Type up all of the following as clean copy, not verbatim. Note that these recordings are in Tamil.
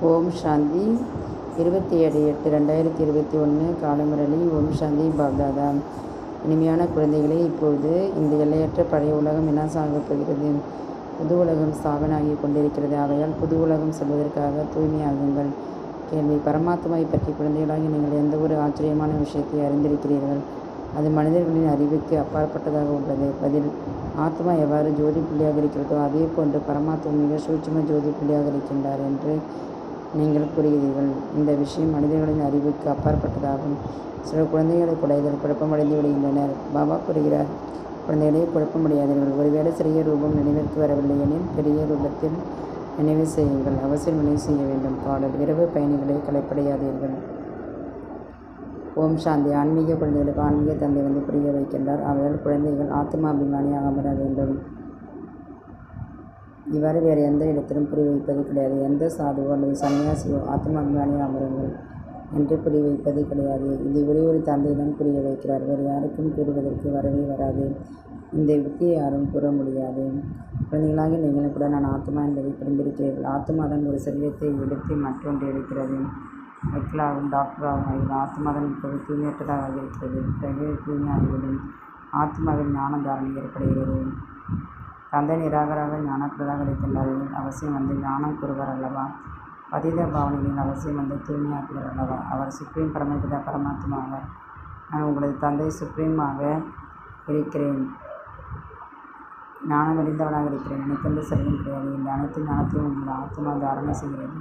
ஓம் சாந்தி 27/8/2021 காலமுரளி. ஓம் சாந்தி பாப்தாதா. இனிமையான குழந்தைகளே, இப்போது இந்த எல்லையற்ற பழைய உலகம் விநாசமாகப் போகிறது. புது உலகம் ஸ்தாபனாகி கொண்டிருக்கிறது. ஆகையால் புது உலகம் செல்வதற்காக தூய்மையாகுங்கள். கேள்வி: பரமாத்மாவை பற்றி குழந்தைகளாகி நீங்கள் எந்த ஒரு ஆச்சரியமான விஷயத்தை அறிந்திருக்கிறீர்கள்? அது மனிதர்களின் அறிவுக்கு அப்பாற்பட்டதாக உள்ளது. பதில்: ஆத்மா எவ்வாறு ஜோதி புள்ளியாக இருக்கிறதோ அதே போன்று பரமாத்மா மிக சூட்சும ஜோதி புள்ளியாக இருக்கின்றார் என்று நீங்கள் கூறுகிறீர்கள். இந்த விஷயம் மனிதர்களின் அறிவுக்கு அப்பாற்பட்டதாகும். சில குழந்தைகள் கூட இதில் குழப்பமடைந்து விடுகின்றனர். பாபா கூறுகிறார், குழந்தைகளே, குழப்பமடையாதீர்கள். ஒருவேளை சிறிய ரூபம் நினைவிற்கு வரவில்லை எனில் பெரிய ரூபத்தில் நினைவு செய்யுங்கள். அவசியம் நினைவு செய்ய வேண்டும். பாடல்: இரவு பயணிகளை களைப்படையாதீர்கள். ஓம் சாந்தி. ஆன்மீக குழந்தைகளுக்கு ஆன்மீக தந்தை வந்து புரிய வைக்கின்றார். ஆகையால் குழந்தைகள் ஆத்மாபிமானியாக அமர வேண்டும். இவ்வாறு வேறு எந்த இடத்திலும் புரிய வைப்பது கிடையாது. எந்த சாதுவோ அல்லது சன்னியாசியோ ஆத்மாபிமானியாக அமருங்கள் என்று புரிய வைப்பது கிடையாது. இதை ஒரே ஒரு தந்தையிடம் புரிய வைக்கிறார். வேறு யாருக்கும் கூறுவதற்கு வரவே வராது. இந்த யுக்தியை யாரும் கூற முடியாது. குழந்தைகளாக நீங்களும் கூட நான் ஆத்மா என்பதை புரிந்திருக்கிறீர்கள். ஆத்மாதான் ஒரு சரீரத்தை எடுத்து மற்றொன்று எடுக்கிறது. வக்கீலாகவும் டாக்டராகவும் ஆகிறது. ஆத்மாதான் இப்போது தூய்மையற்றதாக இருக்கிறது. பிறகு தூய்மையாகிவிடும். ஆத்மாவில் ஞான தாரணை ஏற்படுகிறது. தந்தை நிராகராக ஞானக்குறதாக இருக்கின்றார்கள். அவசியம் வந்து ஞானம் கூறுவார் அல்லவா? பதித பாவனைகளில் அவசியம் வந்து தூய்மையாக்குவார் அல்லவா? அவர் சுப்ரீம் பரமபிதா பரமாத்மா ஆவார். நான் உங்களது தந்தை சுப்ரீமாக இருக்கிறேன். ஞானம் அறிந்தவனாக இருக்கிறேன். எனக்கென்று சரீரம் கிடையாது. இந்த அனைத்து ஞானத்தையும் உங்கள் ஆத்மா தாரணை செய்கிறது.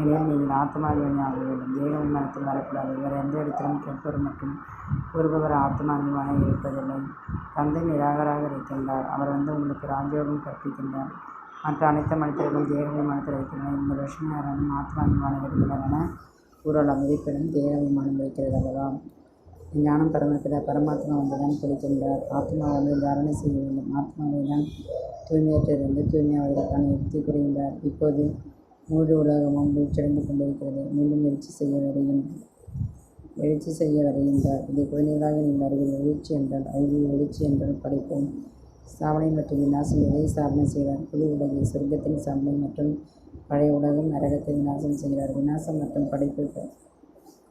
எனவே நீங்கள் ஆத்மாபிமானி ஆக வேண்டும். தேக விமானத்தில் வரக்கூடாது. வேறு எந்த இடத்திலும் கேட்பவர் மற்றும் கூறுபவர் ஆத்மாபிமானி இருப்பதில்லை. தந்தை நிராகராக இருக்கின்றார். அவர் வந்து உங்களுக்கு ராஜயோகம் கற்பிக்கின்றார். மற்ற அனைத்து மனிதர்களும் தேக விமானத்தில் இருக்கின்றனர். இந்த லட்சுமி யாரும் ஆத்மாபிமானம் இருக்கிறார் என கூறலாம். இருப்பினும் தேக விமானம் இருக்கிறது அல்லவா? ஞானம் பரமபிதா பரமாத்மா வந்துதான் கொடுக்கின்றார். ஆத்மா வந்து தாரணை செய்ய வேண்டும். ஆத்மாவை தான் தூய்மையற்றிருந்து தூய்மையாவதற்கான யுக்தி கூறுகின்றார். இப்போது முழு உலகமும் வீழ்ச்சியடைந்து கொண்டிருக்கிறது. மீண்டும் எழுச்சி செய்ய வருகின்றார். இதை குழந்தைகளாக நீங்கள் அறிவில். எழுச்சி என்றால் அறிவு, எழுச்சி என்றால் படைப்பு. ஸ்தாபனை மற்றும் விநாசம் எதை ஸ்தாபனை செய்கிறார்? புது உலகை, சொர்க்கத்தின் ஸ்தாபனை மற்றும் பழைய உலகம் நரகத்தை விநாசம் செய்கிறார். விநாசம் மற்றும் படைப்பு.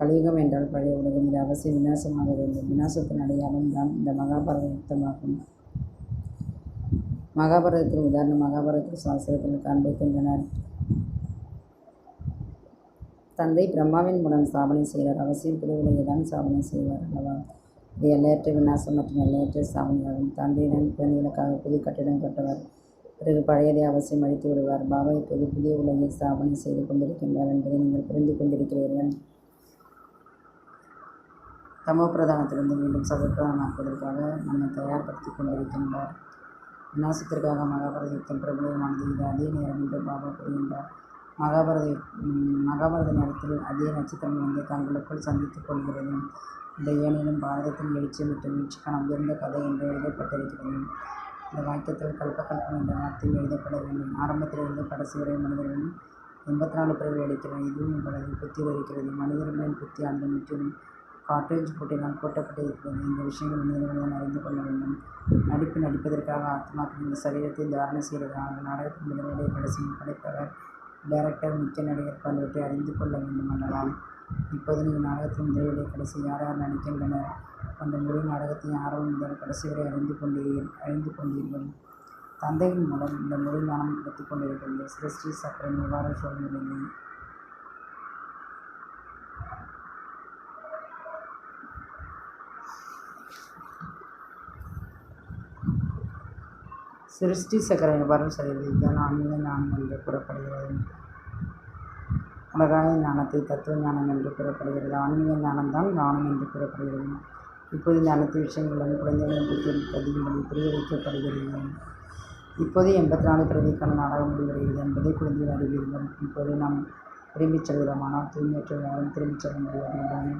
கலியுகம் என்றால் பழைய உலகம். இது அவசியம் விநாசமாக வேண்டும். விநாசத்தின் அடையாளம் தான் இந்த மகாபாரத யுத்தமாகும். மகாபாரதத்தின் உதாரணம் மகாபாரத சாஸ்திரத்தில் காண்பிக்கின்றனர். தந்தை பிரம்மாவின் மூலம் ஸ்தாபனை செய்கிறார். அவசியம் புது உலகை தான் ஸ்தாபனை செய்வார் அல்லவா? இது எல்லையற்ற விநாசம் மற்றும் எல்லையற்ற ஸ்தாபனையாகும். தந்தையிடம் குழந்தைகளுக்காக புது கட்டிடம் கட்டுவார். பிறகு பழையதை அவசியம் அழித்து விடுவார். பாபா இப்போது புதிய உலகை ஸ்தாபனை செய்து கொண்டிருக்கின்றார் என்பதை நீங்கள் புரிந்து கொண்டிருக்கிறீர்கள். தமோ பிரதானத்திலிருந்து மீண்டும் சதப்பிரதானமாக்குவதற்காக நம்மை தயார்படுத்திக் கொண்டிருக்கின்றார். விநாசத்திற்காக மகாபாரத யுத்தம் பிரபலமானது. இது அதே நேரம் என்று பாபா கூறுகின்றார். மகாபாரத நேரத்தில் அதே நட்சத்திரம் வந்து தங்களுக்குள் சந்தித்துக் கொள்கிறது. இந்த ஏனெனும் பாரதத்தின் எழுச்சி மற்றும் வீழ்ச்சிக்கான உயர்ந்த கதை என்று எழுதப்பட்டிருக்கிறது. இந்த வாக்கியத்தில் கல்பகல்பம் என்ற வார்த்தையில் எழுதப்பட வேண்டும். ஆரம்பத்திலிருந்து கடைசி வரை மனிதர்களும் 84 பிறவி அளிக்கிறார். இதுவும் உங்களது புத்தியில் இருக்கிறது. மனிதர்களின் புத்தியானது முற்றிலும் கார்ட்ரேஜ் பூட்டினால் பூட்டப்பட்டிருக்கிறது. இந்த விஷயங்கள் மனிதர்களுடன் அறிந்து கொள்ள வேண்டும். நடிப்பதற்காக ஆத்மாக்கள் இந்த சரீரத்தை தாரணை செய்கிறார்கள். நாடகத்தின் முதலிலே கடைசியில் படைப்பவர், டைரக்டர், முக்கிய நடிகர் போன்றவற்றை அறிந்து கொள்ள வேண்டும் அல்லவா? இப்போது நீங்கள் நாடகத்தின் முதலிலே கடைசி யார் யார் நடிக்கின்றனர் அந்த முழு நாடகத்தையும் ஆரம்பம் முதல் கடைசி வரை அறிந்து கொண்டீர்கள். தந்தையின் மூலம் இந்த முழு ஞானம் கிடைத்துக் கொண்டிருக்கிறது. சிருஷ்டி சக்கரம் எவ்வாறு சொல்கிறது? சிருஷ்டி சக்கரம் எவ்வாறு சொல்கிறது? இதுதான் ஆன்மீக ஞானம் என்று கூறப்படுகிறது. உலகாய ஞானத்தை தத்துவ ஞானம் என்று கூறப்படுகிறது. ஆன்மீக ஞானம்தான் ஞானம் என்று கூறப்படுகிறது. இப்போது இந்த அனைத்து விஷயங்களும் குழந்தைகளின் புத்தியில் பதியும்படி புரிய வைக்கப்படுகிறது. இப்போது 84 பிறவிக்கான நாடகம் முடிவடைகிறது என்பதை குழந்தைகள் அறிவீர்கள். இப்போது நாம் திரும்பிச் செல்கிறோம். ஆனால் தூய்மையற்ற யாரும் திரும்பிச் செல்ல முடியாது.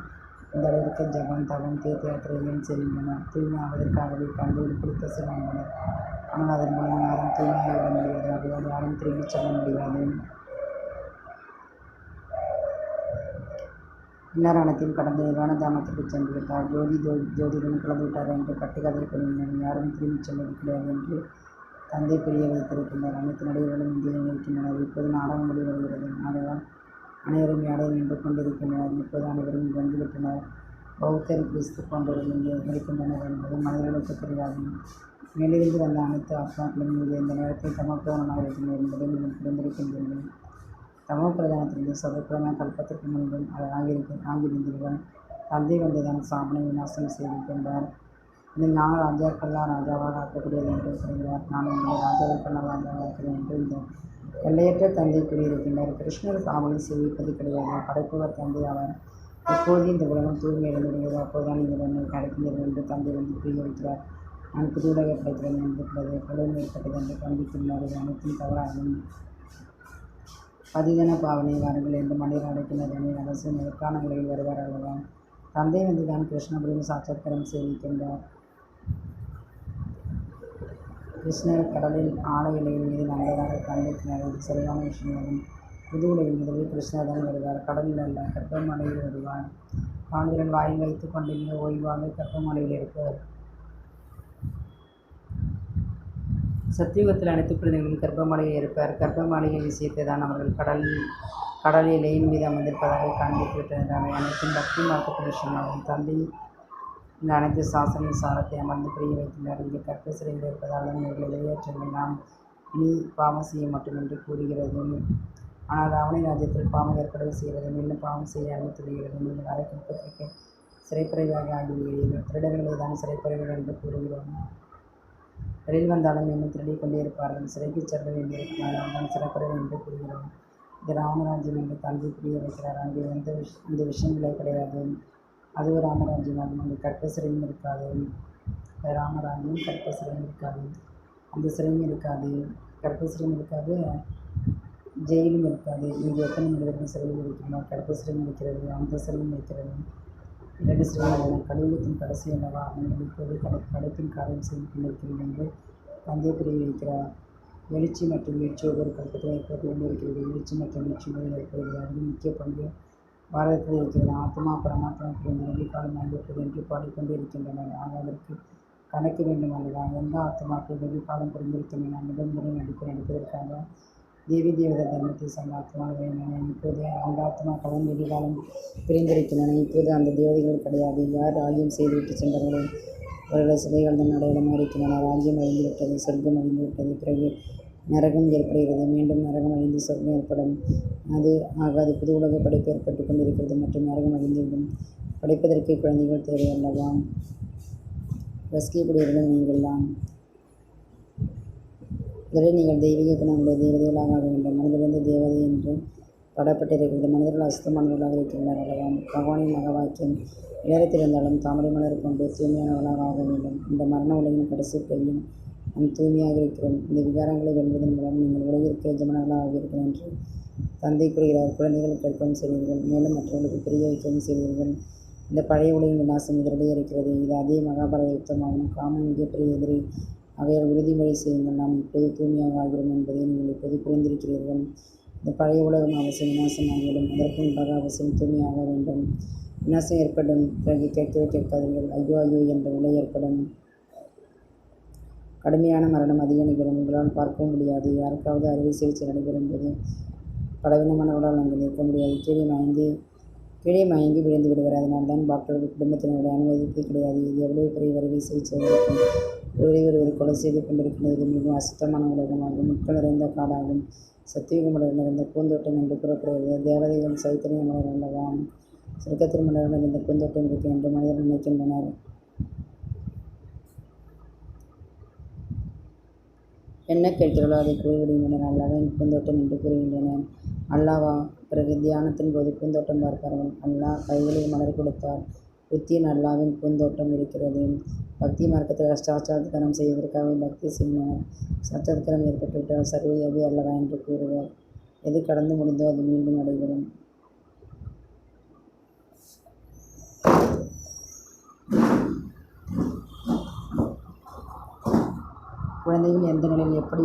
இந்த அளவிற்கு ஜபம், தவம், தீர்த்த யாத்திரைகள் செய்கின்றனர். தூய்மை ஆவதற்காகவே கண்டையில் குளித்து செல்கின்றனர். ஆனால் அதன் மூலம் யாரும் தூய்மையாகிவிட முடியாது. ஆகையால் யாரும் திரும்பிச் செல்ல முடியாது. பின்னர் அனைத்தையும் கடந்த நிர்வாண தாமத்திற்கு சென்று விட்டார். ஜோதியுடன் கலந்துவிட்டார் என்று கட்டுக்கதை கூறுகின்றனர். யாரும் திரும்பிச் செல்வது கிடையாது என்று தந்தை புரிய வைத்திருக்கின்றனர். அனைத்து நடிகர்களும் இந்தியில் இருக்கின்றனர். இப்போது நாடகம் முடிவடைகிறது. ஆகையால் அனைவரும் மேடை நின்று கொண்டிருக்கின்றனர். இப்போது அனைவரும் வந்துவிட்டனர். பௌத்தர், கிறிஸ்து போன்றவர்கள் இங்கே இருக்கின்றனர் என்பது மனிதர்களுக்கு தெரியாது. மேலிருந்து வந்த அனைத்து ஆத்மாக்களும் இங்கே இந்த நேரத்தில் தமோபிரதானமாக இருக்கின்றனர் என்பதை நீங்கள் புரிந்திருக்கின்றீர்கள். தமோ பிரதானத்திலிருந்து சதுக்கிழமை கல்பத்திற்கு முன்பும் ஆகியிருந்தீர்கள். தந்தை வந்துதான் சாமனை விநாசம் செய்திருக்கின்றார். இந்த ஞான ராஜாக்கெல்லாம் ராஜாவாக ஆக்கக்கூடியது என்று கூறுகிறார். நான் உங்களை ராஜாவுக்கெல்லாம் ராஜாவாக ஆக்கிறேன் என்று இந்த எல்லையற்ற தந்தை கூறியிருக்கின்றார். கிருஷ்ணர் சாமனை செய்விப்பது கிடையாது. படைப்பவர் தந்தை அவர். எப்போது இந்த உலகம் தூய்மையடைந்துள்ளதோ அப்போதுதான் நீங்கள் என்னை அடைக்கின்றீர்கள் என்று தந்தை வந்து புரிய வைக்கிறார். நான் புது உலகை படைக்கிறேன் என்பது கொலை மேற்பட்டது என்று காண்பித்துள்ளார். இது அனைத்தும் தவறாகும். பதிதன பாவனை வாருங்கள் என்று மனிதர் அடைக்கின்றது என அரசு நெருக்கான நிலையில் வருவார் அல்லவா? தந்தை வந்து தான் கிருஷ்ணபுரம் சாட்சாத்காரம் செய்திருக்கின்றார். கிருஷ்ணர் கடலில் ஆழ இலையின் மீது நல்லதாக காண்பிக்கிறார். இது சரியான விஷயமாகும். புது உலகில் முதலில் கிருஷ்ணர் தான் வருவார். கடலில் அல்ல, கர்ப்பமலையில் வருவார். கால்விரல் வாயில் வைத்துக் கொண்டு மிக ஓய்வாக கர்ப்பமலையில் இருப்பார். சத்தியுகத்தில் அனைத்து குழந்தைகளும் கர்ப்பமலையில் இருப்பார். கர்ப்பமலையின் விஷயத்தை தான் அவர்கள் கடலில் இலையின் மீது அமர்ந்திருப்பதாக காண்பித்து விட்டனர். அவை அனைத்தும் பக்தி மார்க்கத்தின் விஷயமாகும். தந்தை இந்த அனைத்து சாசன சாரத்தை அமர்ந்து புரிய வைத்துள்ளார். இங்கே கற்ப சிறையில் இருப்பதால் இவர்களை வெளியேற்றுங்கள். நாம் இனி பாவம் செய்ய மட்டும் என்று கூறுகிறது. ஆனால் ராவண ராஜ்யத்தில் பாவம் ஏற்படவே செய்கிறது. மீண்டும் பாவம் செய்ய அனுமதித்துவிடுகிறது. நீங்கள் அரை கற்பத்திற்கு சிறைப்பறவையாக ஆகிவிடுகிறீர்கள். திருடர்களை தான் சிறைப்பறவைகள் என்று கூறுகிறோம். வெளியில் வந்தாலும் இன்னும் திருடிக் கொண்டே இருப்பார்கள். சிறைக்கு செல்ல வேண்டியிருக்கிறார்கள். தான் சிறைப்பறவை என்று கூறுகிறோம். இது ராமராஜ்யம் என்று தந்தை புரிய வைக்கிறார். அங்கே இந்த விஷயங்களே கிடையாது. அது ஒரு ராமராஜ்யமாகும். அங்கு கற்ப சிறையும் இருக்காது. ராமராஜ்யம் கற்ப சிறையும் இருக்காது. அந்த சிறையும் இருக்காது. கற்ப சிறையும் இருக்காது. ஜெயிலும் இருக்காது. இங்கே எத்தனை மனிதர்கள் சிறையில் இருக்கிறார்? கற்ப சிறையும் இருக்கிறது. அந்த சிறையும் இருக்கிறது. 2 சிறைகள் உள்ளன. கலியுகத்தின் கடைசி அல்லவா? நீங்கள் இப்போது படைப்பின் காரியம் செய்து கொண்டிருக்கிறீர்கள் என்று தந்தை புரிய வைக்கிறார். எழுச்சி மற்றும் வீழ்ச்சி ஒவ்வொரு கல்பத்தில் ஏற்பட்டு கொண்டிருக்கிறது. எழுச்சி மற்றும் வீழ்ச்சிகளில் ஏற்படுகிறது. அதில் முக்கிய பங்கு பாரதத்தில் இருக்கிறது. ஆத்மா பரமாத்மாவுக்கு நிலை காலம் ஆகிவிட்டது என்று பாடிக்கொண்டு இருக்கின்றனர். ஆக அதற்கு கணக்கு வேண்டும் அல்லவா? எந்த ஆத்மாக்கள் வெகு காலம் புரிந்திருக்கின்றன? முதல் நடிப்பதற்காக தேவி தேவத தர்மத்தை சொன்ன ஆத்மாக்கள் இருந்தன. இப்போது அந்த ஆத்மாக்களும் வெகு காலம் பிரிந்திருக்கின்றன. இப்போது அந்த தேவதைகள் கிடையாது. யார் ராஜ்யம் செய்துவிட்டு சென்றார்களோ அவர்கள் சிலைகள் தான் அடையாளமாக இருக்கின்றன. ராஜ்யம் அழிந்துவிட்டது. சொர்க்கம் அழிந்துவிட்டது. பிறகு நரகம் ஏற்படுகிறது. மீண்டும் நரகம் அழிந்து சொர்க்கம் ஏற்படும். அது ஆகாது. புது உலக படைப்பு ஏற்பட்டு கொண்டிருக்கிறது மற்றும் நரகம் அழிந்துவிடும். படைப்பதற்கு குழந்தைகள் தேவை அல்லவா? ரசிக்கக்கூடியவர்கள் நீங்கள் தான். முதலில் நீங்கள் தெய்வீக குணங்களுடைய தேவதைகளாக ஆக வேண்டும். மனிதர்களிருந்து தேவதை என்று படப்பட்டிருக்கிறது. மனிதர்கள் அசுத்தமானவர்களாக இருக்கின்றனர் அல்லவா? பகவானின் மக வாக்கியம் நேரத்தில் இருந்தாலும் தாமரை மலர் கொண்டு தூய்மையானவர்களாக ஆக வேண்டும். இந்த மரண உலகின் கடைசி பெரியும் நாம் தூய்மையாக இருக்கிறோம். இந்த விகாரங்களை வெல்வதன் மூலம் நீங்கள் உலகிற்கு எஜமானர்களாக ஆகியிருக்கிறோம் என்று தந்தை கூறுகிறார். குழந்தைகள் கேட்கவும் செய்வீர்கள், மேலும் மற்றவர்களுக்கு புரிய வைக்கவும் செய்வீர்கள். இந்த பழைய உலகின் விநாசம் இதனிடையே இருக்கிறது. இது அதே மகாபாரத யுத்தமாகும். காமம் மிகப்பெரிய எதிரி. ஆகையால் உறுதிமொழி செய்யுங்கள். நாம் இப்போது தூய்மையாக ஆகிறோம் என்பதை நீங்கள் இப்போது புரிந்திருக்கிறீர்கள். இந்த பழைய உலகம் அவசியம் விநாசம் ஆகிவிடும். அதற்கு முன்பாக அவசியம் தூய்மையாக வேண்டும். விநாசம் ஏற்படும். பிறகு கேட்கவே கேட்காதீர்கள். ஐயோ ஐயோ என்ற நிலை ஏற்படும். கடுமையான மரணம் அதிக நிகழும். உங்களால் பார்க்கவும் முடியாது. யாருக்காவது அறுவை சிகிச்சை நடைபெறும் போது பலவீனமானவர்களால் அங்கு நிற்க முடியாது. கீழே மயங்கி விழுந்து விடுவார். அதனால்தான் டாக்டர்கள் குடும்பத்தினருடைய அனுமதிப்பு கிடையாது. இது எவ்வளவு பெரிய அறுவை சிகிச்சை இருக்கும். ஒருவர் கொலை செய்து கொண்டிருக்கிறது. இது மிகவும் அசுத்தமான உலகமாகும். முட்கள் நிறைந்த காடாகும். சத்தியுக மலர் நிறைந்த பூந்தோட்டம் என்று கூறப்படுகிறது. தேவதைகள் சைத்தன்ய மலர் அல்லவா? சொர்க்கத்தில் மலர் நிறைந்த பூந்தோட்டம் இருக்கும் என்று மனிதர்கள் நினைக்கின்றனர். என்ன கேட்கிறோ அதை கூறிவிடுகின்றனர். அல்லாவின் பூந்தோட்டம் என்று கூறுகின்றனர். அல்லாவா? பிறகு தியானத்தின் போது பூந்தோட்டம் பார்ப்பார்கள். அல்லாஹ் கைகளில் மலர் கொடுத்தார். புத்தியின் அல்லாவின் பூந்தோட்டம் இருக்கிறது. பக்தி மார்க்கத்தில் சாட்சாத்காரம் செய்வதற்காக பக்தி செய்கின்றனர். சாட்சாத்காரம் ஏற்பட்டுவிட்டால் சர்வயோகி அல்லவா என்று கூறுவர். எது கடந்து முடிந்தோ அது மீண்டும் நடைபெறும். குழந்தைகள் எந்த நிலையில் எப்படி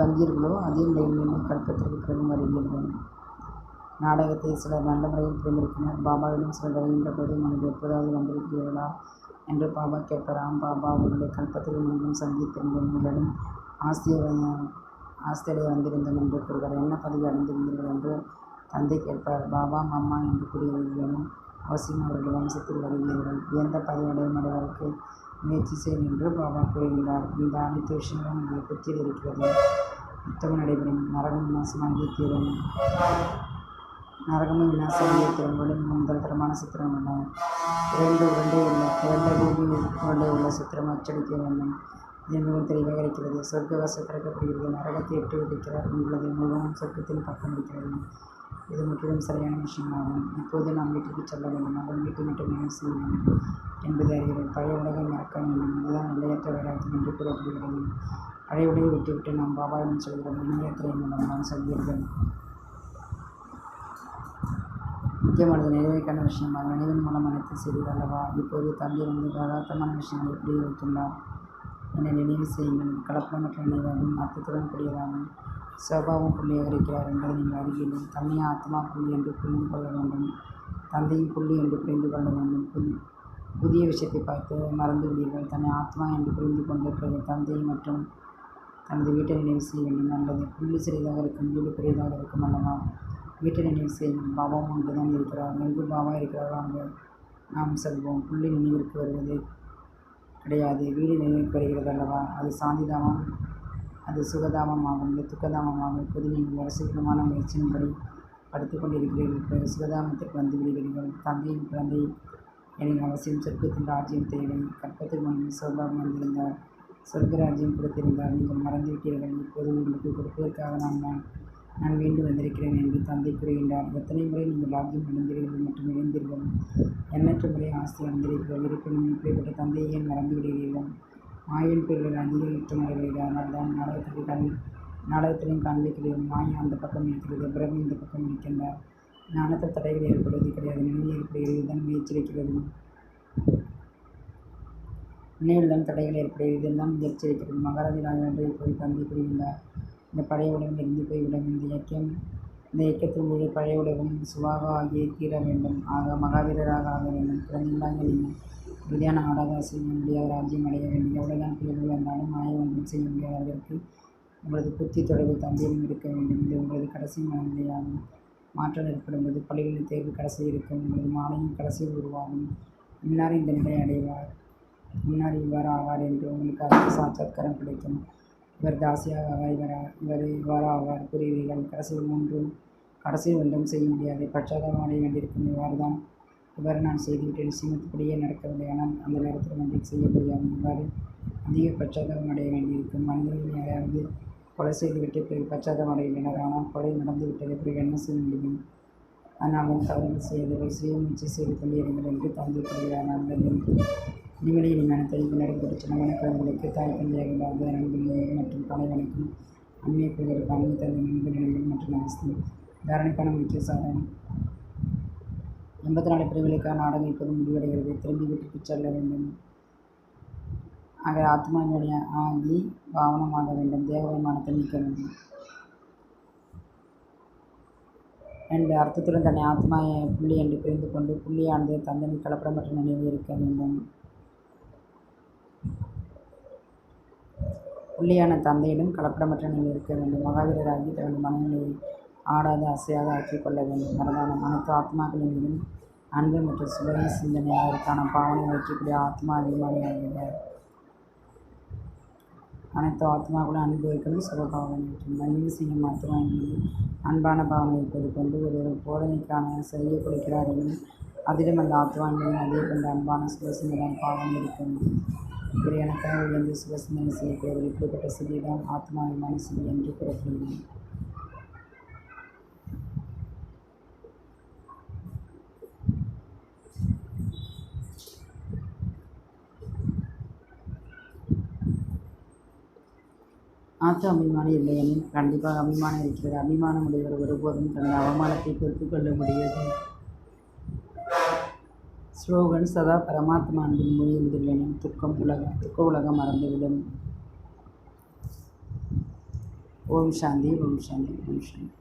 வந்தீர்களோ அதே நிலையில் மீண்டும் கல்பத்திற்கு பிறகு வருவீர்கள். நாடகத்தை சிலர் நல்ல முறையில் புரிந்திருக்கிறார். பாபாவிடம் சிலர் வருகின்ற போது நீங்கள் எப்போதாவது வந்திருக்கிறீர்களா என்று பாபா கேட்பார். ஆம் பாபா, அவர்களை கல்பத்தில் மீண்டும் சந்தித்திருந்தோம். உங்களிடம் ஆஸ்திரேலியா வந்திருந்தோம் என்று கூறுவார். என்ன பதவி அடைந்திருந்தீர்கள் என்று தந்தை கேட்பார். பாபா மம்மா என்று கூறுகிறீர்களும் அவசியம் அவர்கள் வம்சத்தில் வருவீர்கள். உயர்ந்த பதவி அடைவதற்கு முயற்சி செய்யும் என்று பாபா கூறுகின்றார். இந்த அனைத்து விஷயங்களும் உங்கள் புத்தியில் இருக்கிறது. யுத்தமும் நடைபெறும். நரகம் விநாசமாகிய தீரும். நரகமும் விநாசமாகிய தீரும். முதல் தரமான சித்திரம் உள்ளன. இரண்டு பூமி உருண்டை உள்ள சித்திரம் அச்சடிக்க வேண்டும். இது மிகவும் தெளிவாக இருக்கிறது. சொர்க்க வாசல் திறக்கப்படுகிறது. நரகத்தை எட்டு வைக்கிறார் உள்ளது. முழுவதும் சொர்க்கத்தின் பக்கம் இருக்கிறது. இது முற்றிலும் சரியான விஷயமாகும். இப்போது நாம் வீட்டிற்கு செல்ல வேண்டும். அவன் வீட்டை மட்டும் நினைவு செய்ய வேண்டும் என்பதை அறிகிறோம். பழைய உலகை மறக்க வேண்டும். இதுதான் நிலையற்ற வைராக்கியம் என்று கூறப்படுகிறது. பழைய உலகை விட்டுவிட்டு நாம் பாபாவிடம் செல்கிறோம். இணையத்திரை மூலம் நாம் செல்வீர்கள். முக்கியமானது நினைவுக்கான விஷயமாக நினைவின் மூலம் அனைத்து செய்தீர்கள் அல்லவா? இப்போது தந்தை வந்து யதார்த்தமான விஷயங்களை புரிய வைத்துள்ளார். என்னை நினைவு செய்யுங்கள். கலப்படமற்ற நினைவாகும். அர்த்தத்துடன் கூடியதாகும். சோபாவும் புள்ளியாக இருக்கிறார் என்பதை நீங்கள் அறிவீர்கள். தன்னையே ஆத்மா புள்ளி என்று புரிந்து கொள்ள வேண்டும். தந்தையும் புள்ளி என்று புரிந்து கொள்ள வேண்டும். புதிய விஷயத்தை பார்த்து மறந்து விடுவீர்கள். தன்னை ஆத்மா என்று புரிந்து கொண்ட பிறகு தந்தை மற்றும் தனது வீட்டை நினைவு செய்ய வேண்டும். நல்லது. புள்ளி சிறிதாக இருக்கும். வீடு பெரியதாக இருக்கும் அல்லவா? வீட்டை நினைவு செய்யும். பாபாவும் அங்குதான் இருக்கிறார். எங்கு பாபா இருக்கிறாரோ அங்கு நாம் செல்வோம். புள்ளி நினைவிற்கு வருவது கிடையாது. வீடு நினைவுக்கு வருகிறது அல்லவா? அது சாந்திதாமம், அது சுகதாமமாகும். இது துக்கதாமமாகும். இப்போது நீங்கள் வரிசைக்குமான முயற்சியின்படி படுத்துக் கொண்டிருக்கிறீர்கள். பிறகு சுகதாமத்திற்கு வந்து விடுகிறீர்கள். தந்தையின் குழந்தை எனக்கு அவசியம். சொர்க்கத்தின் ராஜ்யம் தேவை. கற்பத்தில் முன்பு சோபாவும் வந்திருந்தார். சொர்க்க ராஜ்யம் கொடுத்திருந்தார். நீங்கள் மறந்துவிட்டீர்கள். இப்போது உங்களுக்கு கொடுப்பதற்காக நான் மீண்டும் வந்திருக்கிறேன் என்று தந்தை கூறுகின்றார். எத்தனை முறை நீங்கள் ராஜ்யம் அடைந்தீர்கள் மற்றும் இழந்தீர்கள்? எண்ணற்ற முறை ஆஸ்தி அடைந்தீர்கள். இருப்பினும் இப்படிப்பட்ட தந்தையை ஏன் மறந்து விடுகிறீர்கள்? மாயின் பேர்கள் அதிக யுத்தம் நடைபெறுகிறது. அதனால் தான் நாடகத்திலையும் காண்பிக்கிறீர்கள். மாயை அந்த பக்கம் இருக்கிறது. பிரபு இந்த பக்கம் இருக்கின்றார். ஞானத்தில் தடைகள் ஏற்படுவது கிடையாது. நினைவு ஏற்படுகிறது தான் முயற்சி இருக்கிறது. நினைவில் தான் தடைகள் ஏற்படுகிறது. இதுதான் முயற்சி இருக்கிறது. மகாராஜா ராஜாவை இப்போது தந்தை கூறுகின்றார். இந்த பழைய உலகம் இருந்து போய்விடும். இந்த இயக்கத்தில் முழு பழைய உலகம் சுவாக ஆகியே தீர வேண்டும். ஆக மகாவீரராக ஆக வேண்டும். குழந்தைகளாக நீங்கள் உறுதியான ஆடாக செய்ய முடியாத ராஜ்யம் அடைய வேண்டும். எவ்வளவுதான் புயல்கள் வந்தாலும் மாயை ஒன்றும் செய்ய முடியாது. அதற்கு உங்களது புத்தி தொடர்பு தந்தையிலும் இருக்க வேண்டும். இது உங்களது கடைசி மனநிலையாகும். மாற்றம் ஏற்படும்போது பள்ளிகளின் தேர்வு கடைசி இருக்கும். உங்களது மாலையும் கடைசியில் உருவாகும். இன்னார் இந்த நிலை அடைவார், இன்னார் இவ்வாறு ஆவார் என்று உங்களுக்கு அதற்கு சாட்சாத்காரம் கிடைக்கும். இவர் தாசியாக ஆவார், இவர் இவ்வாறு ஆவார் கூறுவீர்கள். கடைசியில் ஒன்றும் செய்ய முடியாது. பச்சாதாபம் அடைய வேண்டியிருக்கும். இவ்வாறு நான் செய்துவிட்டேன். சீமத்துப்படியே நடக்கவில்லை. ஆனால் அந்த நேரத்தில் ஒன்றும் செய்ய முடியாது. இவ்வாறு அதிக பச்சாதாபம் அடைய வேண்டியிருக்கும். மனிதர்கள் யாராவது கொலை செய்துவிட்டு பிறகு பச்சாதாபம் அடைகின்றனர். ஆனால் கொலை நடந்துவிட்டது. பிறகு என்ன செய்ய முடியும்? அதனாலும் தவறுகள் செய்தவர்கள் சுய முயற்சி செய்து கொண்டிருங்கள் என்று தந்தை கூறுகிறார். நல்லது. இனிமேல் இனிமையான தெளிவு நடைபெற்ற சின்னமான குழந்தைகளுக்கு தாய் தந்தையாக வாழ்ந்த நண்பர்கள் மற்றும் தலைவனுக்கும் அண்மைய குழுவிற்கு அண்மை தந்தை நண்பர் நிலைகள் மற்றும் அவசியம். தாரணைக்கான முக்கிய சாதனை 84 பிரிவுகளுக்கான நாடகம் இப்போது முடிவடைகிறது. திரும்பி வீட்டிற்கு செல்ல வேண்டும். ஆக ஆத்மாவினுடைய ஆகி பாவனமாக வேண்டும். தேவமானத்தை நீக்க வேண்டும். 2. அர்த்தத்துடன் தன்னை ஆத்மா புள்ளி என்று புரிந்து கொண்டு புள்ளியானது தந்தனின் கலப்படமற்ற நினைவு இருக்க வேண்டும். புள்ளியான தந்தையிடம் கலப்படமற்ற நினைவு இருக்க வேண்டும். மகாவீரராகி தனது மனநிலையை ஆடாத அசையாக ஆக்கிக் கொள்ள வேண்டும். வரதானம் அனைத்து ஆத்மாக்களின் மீதும் அன்பு மற்றும் சுப சிந்தனை அதற்கான பாவனை வைக்கக்கூடிய ஆத்மா அபிமானியாகிறார். அனைத்து ஆத்மாக்களும் அன்பு வைக்கணும். சுபபாவனை மற்றும் மனித செய்யும் ஆத்மா என்பது அன்பான பாவனை வைப்பது கொண்டு ஒரு போதனைக்கான செய்ய கொடுக்கிறார் எனில் அதிலும் அந்த ஆத்மா என்பதும் அதே கொண்டு அன்பான சுபசிந்தனை பாவனை இருக்கும். இப்படி எனக்காக உயர்ந்து சுபசிந்தனை செய்யப்படுவது இப்படிப்பட்ட சிறிதான் ஆத்மா அபிமான சிறி என்று கூறப்படுகிறது. ஆத்ம அபிமானம் இல்லை எனில் கண்டிப்பாக அபிமானம் இருக்கிறது. அபிமானம் உடையவர் ஒருபோதும் தனது அவமானத்தை பொறுத்துக் கொள்ள முடியாது. ஸ்லோகன் சதா பரமாத்மா அன்பில் மூழ்கியுள்ளெனில் துக்க உலகம் மறந்துவிடும். ஓம் சாந்தி, ஓம் சாந்தி, ஓம் சாந்தி.